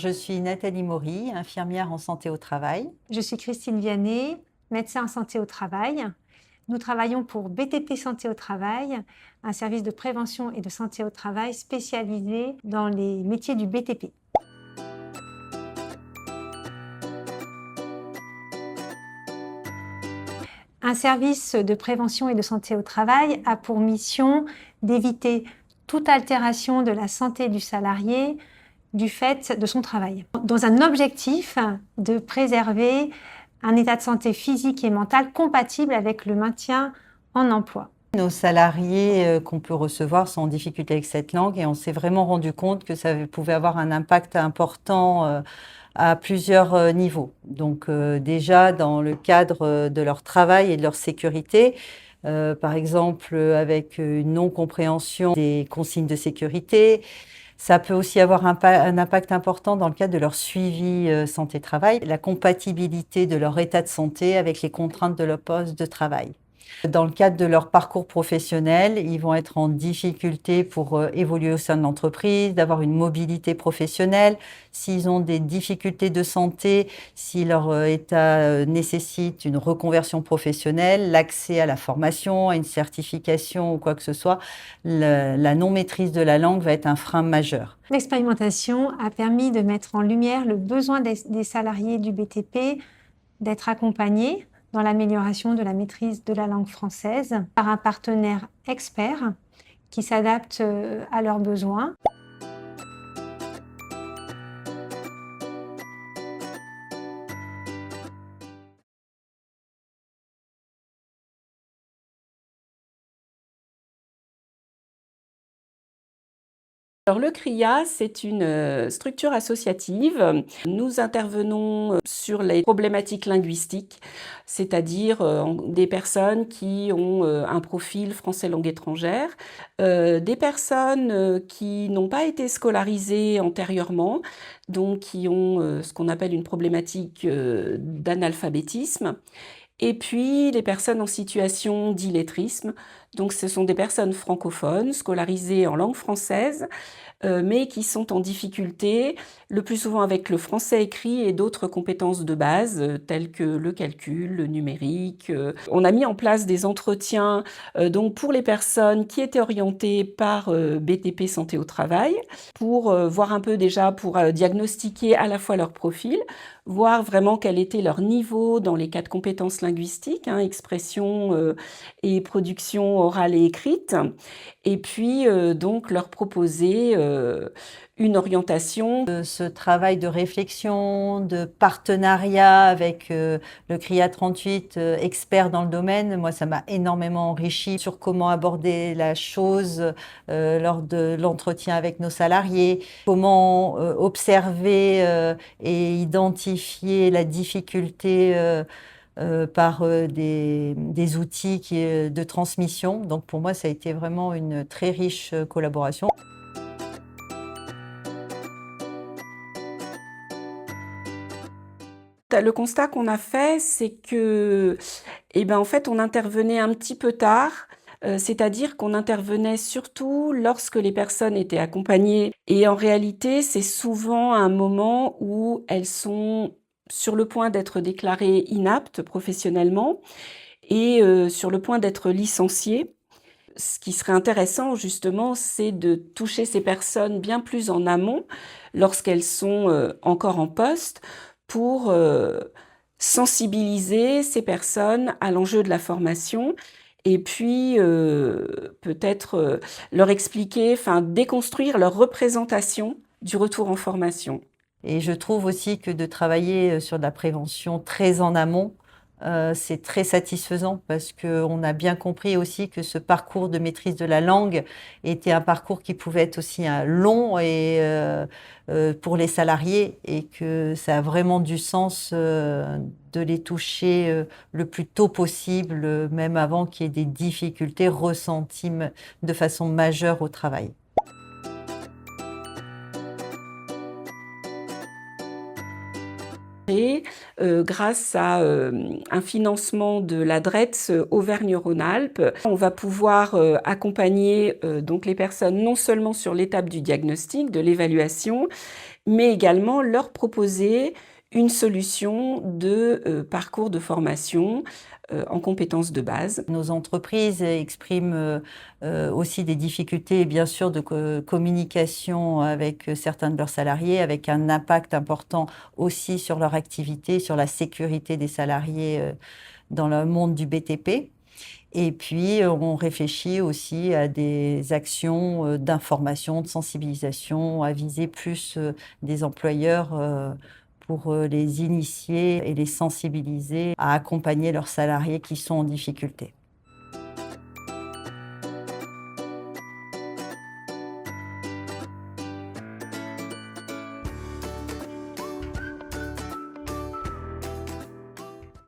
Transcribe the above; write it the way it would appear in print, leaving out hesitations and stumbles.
Je suis Nathalie Maury, infirmière en santé au travail. Je suis Christine Vianney, médecin en santé au travail. Nous travaillons pour BTP Santé au Travail, un service de prévention et de santé au travail spécialisé dans les métiers du BTP. Un service de prévention et de santé au travail a pour mission d'éviter toute altération de la santé du salarié du fait de son travail, dans un objectif de préserver un état de santé physique et mental compatible avec le maintien en emploi. Nos salariés qu'on peut recevoir sont en difficulté avec cette langue et on s'est vraiment rendu compte que ça pouvait avoir un impact important à plusieurs niveaux. Donc déjà dans le cadre de leur travail et de leur sécurité, par exemple avec une non-compréhension des consignes de sécurité. Ça peut aussi avoir un impact important dans le cadre de leur suivi santé-travail, la compatibilité de leur état de santé avec les contraintes de leur poste de travail. Dans le cadre de leur parcours professionnel, ils vont être en difficulté pour évoluer au sein de l'entreprise, d'avoir une mobilité professionnelle. S'ils ont des difficultés de santé, si leur état nécessite une reconversion professionnelle, l'accès à la formation, à une certification ou quoi que ce soit, la non-maîtrise de la langue va être un frein majeur. L'expérimentation a permis de mettre en lumière le besoin des salariés du BTP d'être accompagnés dans l'amélioration de la maîtrise de la langue française par un partenaire expert qui s'adapte à leurs besoins. Alors le CRIA, c'est une structure associative. Nous intervenons sur les problématiques linguistiques, c'est-à-dire des personnes qui ont un profil français langue étrangère, des personnes qui n'ont pas été scolarisées antérieurement, donc qui ont ce qu'on appelle une problématique d'analphabétisme. Et puis les personnes en situation d'illettrisme, donc ce sont des personnes francophones, scolarisées en langue française, mais qui sont en difficulté, le plus souvent avec le français écrit et d'autres compétences de base, telles que le calcul, le numérique. On a mis en place des entretiens donc pour les personnes qui étaient orientées par BTP Santé au Travail, pour voir un peu déjà, pour diagnostiquer à la fois leur profil, voir vraiment quel était leur niveau dans les 4 compétences linguistiques, expression et production orale et écrite, et puis donc leur proposer une orientation. Ce travail de réflexion, de partenariat avec le CRIA 38, expert dans le domaine, moi ça m'a énormément enrichi sur comment aborder la chose lors de l'entretien avec nos salariés, comment observer et identifier la difficulté par des outils de transmission. Donc pour moi, ça a été vraiment une très riche collaboration. Le constat qu'on a fait, c'est que, en fait, on intervenait un petit peu tard, c'est-à-dire qu'on intervenait surtout lorsque les personnes étaient accompagnées. Et en réalité, c'est souvent un moment où elles sont sur le point d'être déclarées inaptes professionnellement et sur le point d'être licenciées. Ce qui serait intéressant justement, c'est de toucher ces personnes bien plus en amont, lorsqu'elles sont encore en poste, pour sensibiliser ces personnes à l'enjeu de la formation et puis peut-être leur expliquer, déconstruire leur représentation du retour en formation. Et je trouve aussi que de travailler sur de la prévention très en amont, c'est très satisfaisant parce qu'on a bien compris aussi que ce parcours de maîtrise de la langue était un parcours qui pouvait être aussi long pour les salariés et que ça a vraiment du sens de les toucher le plus tôt possible, même avant qu'il y ait des difficultés ressenties de façon majeure au travail. Et grâce à un financement de la DREETS Auvergne-Rhône-Alpes. On va pouvoir accompagner donc les personnes non seulement sur l'étape du diagnostic, de l'évaluation, mais également leur proposer une solution de parcours de formation en compétences de base. Nos entreprises expriment aussi des difficultés, bien sûr, de communication avec certains de leurs salariés, avec un impact important aussi sur leur activité, sur la sécurité des salariés dans le monde du BTP. Et puis, on réfléchit aussi à des actions d'information, de sensibilisation, à viser plus des employeurs pour les initier et les sensibiliser à accompagner leurs salariés qui sont en difficulté.